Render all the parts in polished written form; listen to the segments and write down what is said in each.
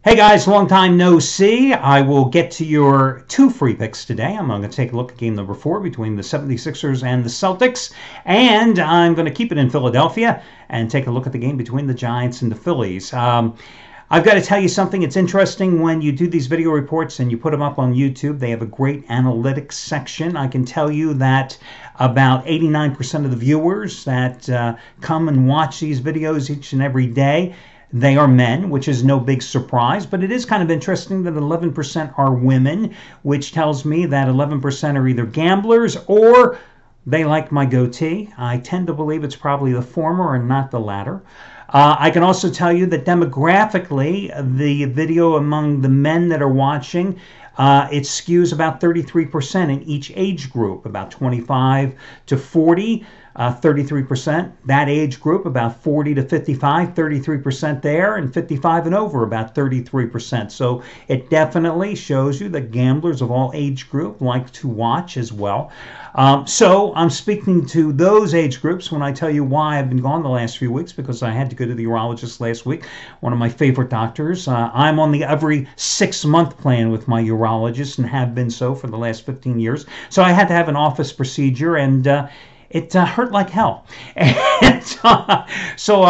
Hey guys, long time no see. I will get to your two free picks today. I'm going to take a look at game number 4 between the 76ers and the Celtics. And I'm going to keep it in Philadelphia and take a look at the game between the Giants and the Phillies. I've got to tell you something. It's interesting when you do these video reports and you put them up on YouTube. They have a great analytics section. I can tell you that about 89% of the viewers that come and watch these videos each and every day, they are men, which is no big surprise, but it is kind of interesting that 11% are women, which tells me that 11% are either gamblers or they like my goatee. I tend to believe it's probably the former and not the latter. I can also tell you that demographically, the video among the men that are watching, it skews about 33% in each age group, about 25 to 40. 33%. That age group, about 40 to 55, 33% there, and 55 and over, about 33%. So it definitely shows you that gamblers of all age group like to watch as well. So I'm speaking to those age groups when I tell you why I've been gone the last few weeks, because I had to go to the urologist last week, one of my favorite doctors. I'm on the every 6-month plan with my urologist and have been so for the last 15 years. So I had to have an office procedure, and it hurt like hell. And so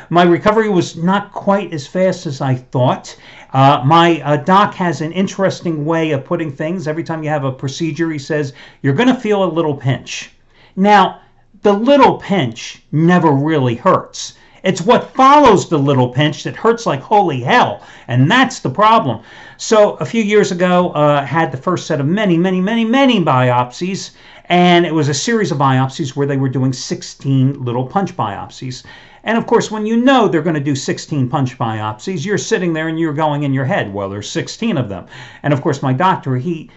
my recovery was not quite as fast as I thought. My doc has an interesting way of putting things. Every time you have a procedure, he says, you're going to feel a little pinch. Now, the little pinch never really hurts. It's what follows the little pinch that hurts like holy hell, and that's the problem. So a few years ago, had the first set of many biopsies, and it was a series of biopsies where they were doing 16 little punch biopsies. And of course, when you know they're going to do 16 punch biopsies, you're sitting there and you're going in your head, well, there's 16 of them. And of course, my doctor, he's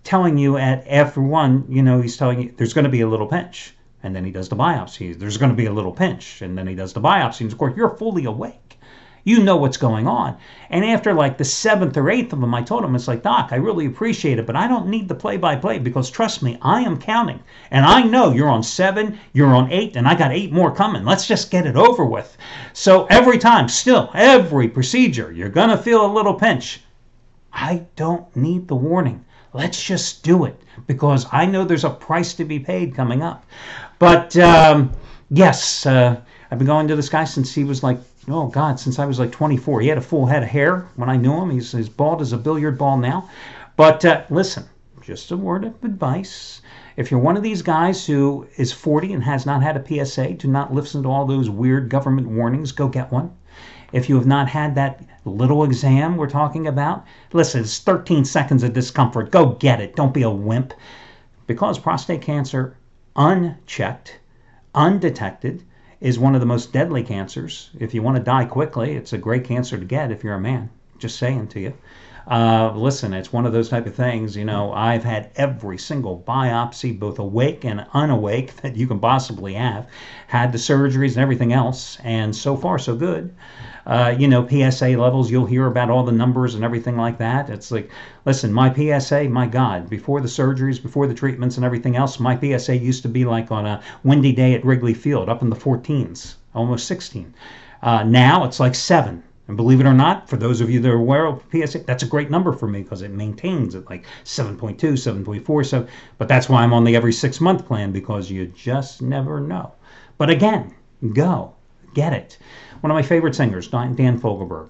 telling you after one, he's telling you there's going to be a little pinch. And then he does the biopsy. There's going to be a little pinch. And then he does the biopsy. And of course, you're fully awake. You know what's going on. And after like the 7th or 8th of them, I told him, it's like, Doc, I really appreciate it, but I don't need the play-by-play because trust me, I am counting. And I know you're on 7, you're on 8, and I got 8 more coming. Let's just get it over with. So every time, still, every procedure, you're going to feel a little pinch. I don't need the warning. Let's just do it because I know there's a price to be paid coming up. But yes, I've been going to this guy since he was like, oh God, since I was like 24. He had a full head of hair when I knew him. He's bald as a billiard ball now. But listen, just a word of advice. If you're one of these guys who is 40 and has not had a PSA, do not listen to all those weird government warnings. Go get one. If you have not had that little exam we're talking about, listen, it's 13 seconds of discomfort. Go get it. Don't be a wimp. Because prostate cancer, unchecked, undetected, is one of the most deadly cancers. If you want to die quickly, it's a great cancer to get if you're a man. Just saying to you. Listen, it's one of those type of things. I've had every single biopsy, both awake and unawake, that you can possibly have. Had the surgeries and everything else, and so far so good. PSA levels, you'll hear about all the numbers and everything like that. It's like, listen, my PSA, my God, before the surgeries, before the treatments and everything else, my PSA used to be like on a windy day at Wrigley Field, up in the 14s, almost 16. Now it's like 7. And believe it or not, for those of you that are aware of PSA, that's a great number for me because it maintains at like 7.2, 7.4. So, but that's why I'm on the every 6-month plan, because you just never know. But again, go get it. One of my favorite singers, Dan Fogelberg,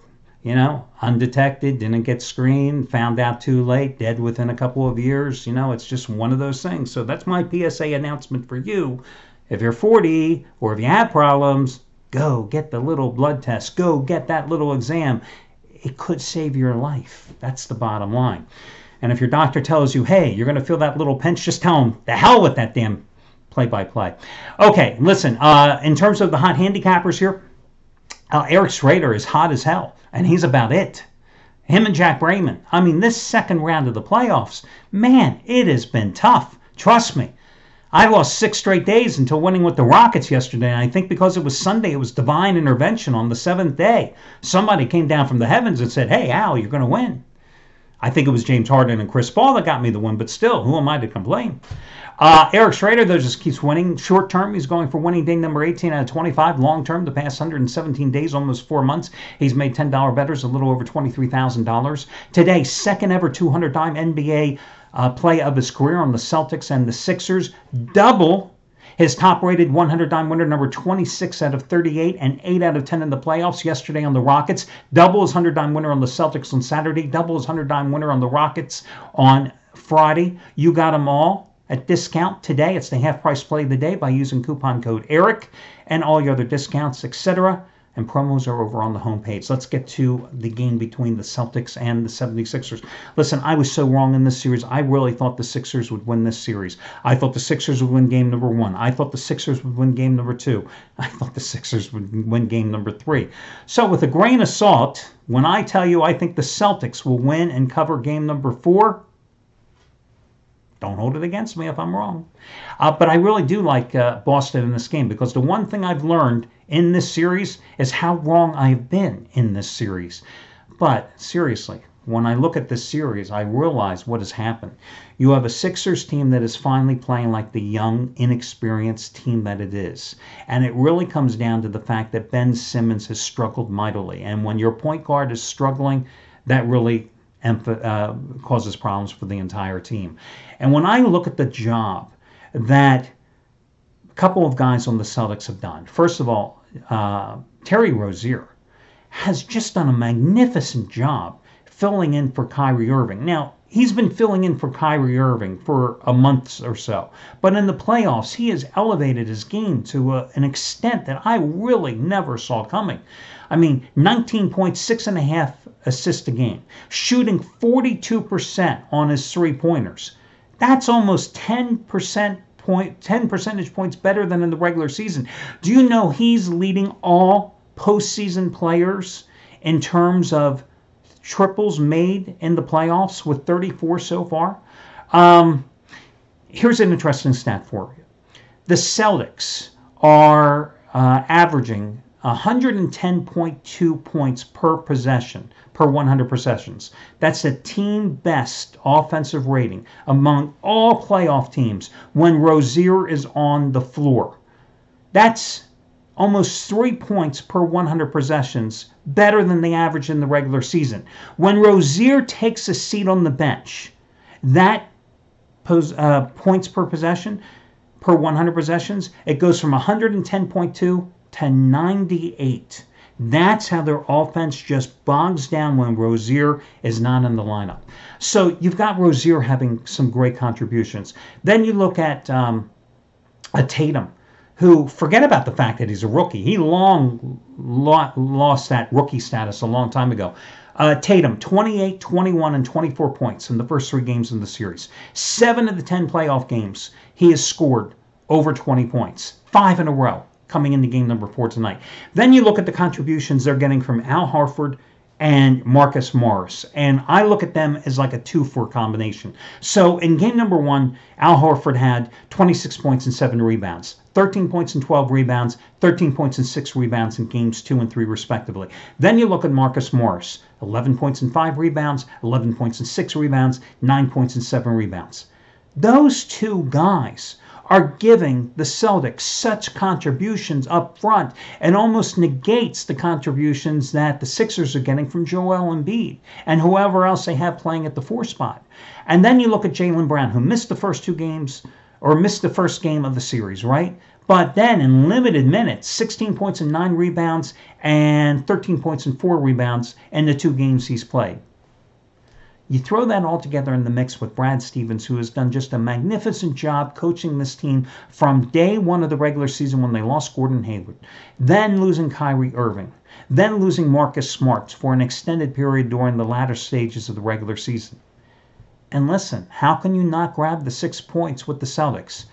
undetected, didn't get screened, found out too late, dead within a couple of years. It's just one of those things. So that's my PSA announcement for you. If you're 40 or if you have problems, go get the little blood test. Go get that little exam. It could save your life. That's the bottom line. And if your doctor tells you, hey, you're going to feel that little pinch, just tell him, the hell with that damn play-by-play. Okay, listen, in terms of the hot handicappers here, Eric Schrader is hot as hell, and he's about it. Him and Jack Brayman. I mean, this second round of the playoffs, man, it has been tough. Trust me. I lost 6 straight days until winning with the Rockets yesterday, and I think because it was Sunday, it was divine intervention on the 7th day. Somebody came down from the heavens and said, hey, Al, you're going to win. I think it was James Harden and Chris Paul that got me the win, but still, who am I to complain? Eric Schrader, though, just keeps winning. Short term, he's going for winning day number 18 out of 25. Long term, the past 117 days, almost 4 months, he's made $10 bettors, a little over $23,000. Today, second ever 200-time NBA play of his career on the Celtics and the Sixers. Double his top-rated 100-time winner, number 26 out of 38 and 8 out of 10 in the playoffs yesterday on the Rockets. Double his 100-time winner on the Celtics on Saturday. Double his 100-time winner on the Rockets on Friday. You got them all at discount today. It's the half-price play of the day by using coupon code ERIC, and all your other discounts, etc. and promos are over on the homepage. Let's get to the game between the Celtics and the 76ers. Listen, I was so wrong in this series. I really thought the Sixers would win this series. I thought the Sixers would win game number 1. I thought the Sixers would win game number 2. I thought the Sixers would win game number 3. So with a grain of salt, when I tell you I think the Celtics will win and cover game number 4, don't hold it against me if I'm wrong. But I really do like Boston in this game, because the one thing I've learned in this series is how wrong I've been in this series. But seriously, when I look at this series, I realize what has happened. You have a Sixers team that is finally playing like the young, inexperienced team that it is. And it really comes down to the fact that Ben Simmons has struggled mightily. And when your point guard is struggling, that really causes problems for the entire team. And when I look at the job that a couple of guys on the Celtics have done, first of all, Terry Rozier has just done a magnificent job filling in for Kyrie Irving. Now, he's been filling in for Kyrie Irving for a month or so, but in the playoffs, he has elevated his game to an extent that I really never saw coming. I mean, 19 points, 6.5 assists a game, shooting 42% on his three-pointers. That's almost 10 percentage points better than in the regular season. Do you know he's leading all postseason players in terms of triples made in the playoffs with 34 so far? Here's an interesting stat for you. The Celtics are averaging 110.2 points per possession, per 100 possessions. That's a team best offensive rating among all playoff teams when Rozier is on the floor. That's almost 3 points per 100 possessions, better than the average in the regular season. When Rozier takes a seat on the bench, that points per possession, per 100 possessions, it goes from 110.2 to 98. That's how their offense just bogs down when Rozier is not in the lineup. So you've got Rozier having some great contributions. Then you look at a Tatum, who, forget about the fact that he's a rookie. He long lost that rookie status a long time ago. Tatum, 28, 21, and 24 points in the first 3 games in the series. 7 of the 10 playoff games, he has scored over 20 points. 5 in a row coming into game number 4 tonight. Then you look at the contributions they're getting from Al Horford and Marcus Morris, and I look at them as like a 2-4 combination. So in game number 1, Al Horford had 26 points and 7 rebounds, 13 points and 12 rebounds, 13 points and 6 rebounds in games 2 and 3 respectively. Then you look at Marcus Morris, 11 points and 5 rebounds, 11 points and 6 rebounds, 9 points and 7 rebounds. Those 2 guys are giving the Celtics such contributions up front, and almost negates the contributions that the Sixers are getting from Joel Embiid and whoever else they have playing at the 4 spot. And then you look at Jaylen Brown, who missed the first 2 games, or missed the first game of the series, right? But then in limited minutes, 16 points and 9 rebounds and 13 points and 4 rebounds in the 2 games he's played. You throw that all together in the mix with Brad Stevens, who has done just a magnificent job coaching this team from day 1 of the regular season when they lost Gordon Hayward, then losing Kyrie Irving, then losing Marcus Smart for an extended period during the latter stages of the regular season. And listen, how can you not grab the 6 points with the Celtics?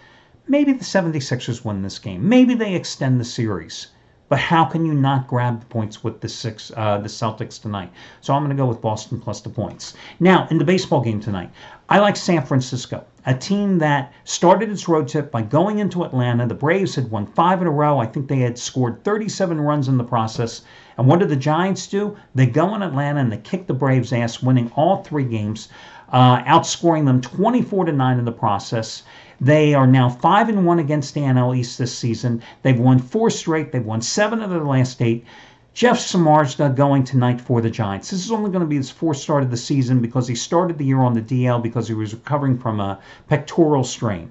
Maybe the 76ers win this game. Maybe they extend the series. But how can you not grab the points with the Celtics tonight? So I'm going to go with Boston plus the points. Now, in the baseball game tonight, I like San Francisco, a team that started its road trip by going into Atlanta. The Braves had won 5 in a row. I think they had scored 37 runs in the process. And what did the Giants do? They go in Atlanta and they kick the Braves' ass, winning all 3 games. outscoring them 24-9 in the process. They are now 5-1 against the NL East this season. They've won 4 straight. They've won 7 of their last 8. Jeff Samardzija going tonight for the Giants. This is only going to be his 4th start of the season because he started the year on the DL because he was recovering from a pectoral strain.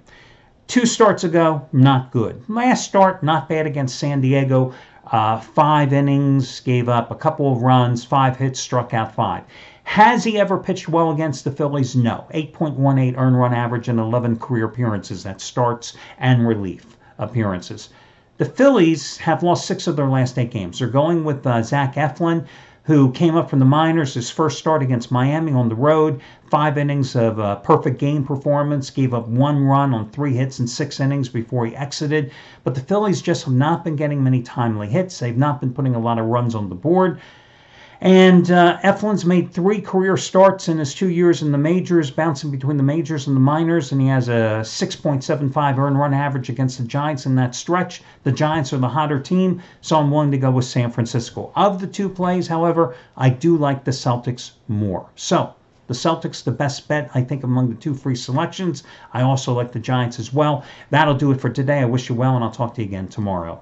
2 starts ago, not good. Last start, not bad against San Diego. 5 innings, gave up a couple of runs, 5 hits, struck out 5. Has he ever pitched well against the Phillies? No. 8.18 earned run average and 11 career appearances. That starts and relief appearances. The Phillies have lost 6 of their last 8 games. They're going with Zach Eflin, who came up from the minors. His first start against Miami on the road. 5 innings of perfect game performance. Gave up 1 run on 3 hits in 6 innings before he exited. But the Phillies just have not been getting many timely hits. They've not been putting a lot of runs on the board. And Eflin's made 3 career starts in his 2 years in the majors, bouncing between the majors and the minors, and he has a 6.75 earned run average against the Giants in that stretch. The Giants are the hotter team, so I'm willing to go with San Francisco. Of the 2 plays, however, I do like the Celtics more. So the Celtics, the best bet, I think, among the 2 free selections. I also like the Giants as well. That'll do it for today. I wish you well, and I'll talk to you again tomorrow.